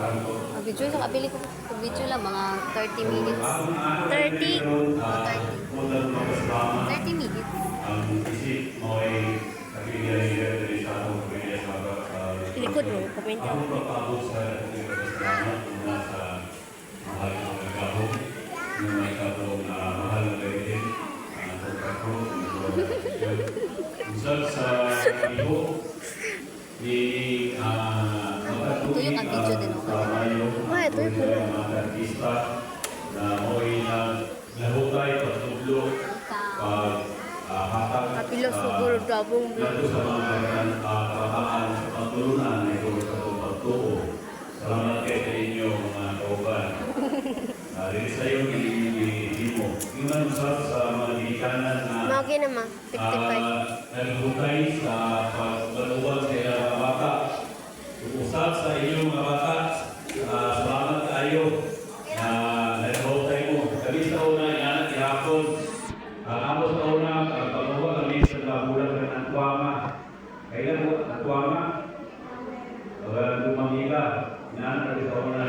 Video sa kabili ko. Video lang, mga 30 minutes. 30? O 30. 30 minutes. Ang isip mo ay nakikilala sa akong pamilya sa Likod mo, kapwenta. ako papabot sa kasalamat mula sa mahal ng nagkahong yung may katong mahal na gawin ang pagkakot usap sa iho ni Ito yung video din ako. Ay, ito yung mga artista na mo'y nahukay pagtublo pag Kapila siguro dabong Ito sa mga kahaan sa pagtulunan na ito sa pagtuo. Salamat kayo sa inyo mga kauban. Rin sa iyo ni mo. Yung usap sa mga ginikanan na Magi naman, 55. naghukay sa pagbaluwag sa ilang mga bata. Usap sa inyong mga bata. Salamat kayo na naghukay mo. Kami sa una, yan at ihapon. Amos sa una, pagbaluwag kami sa nabulan ka ng tuwama. Kailan mo ang tuwama? Pagbaluwag mamila. Yan at sa una,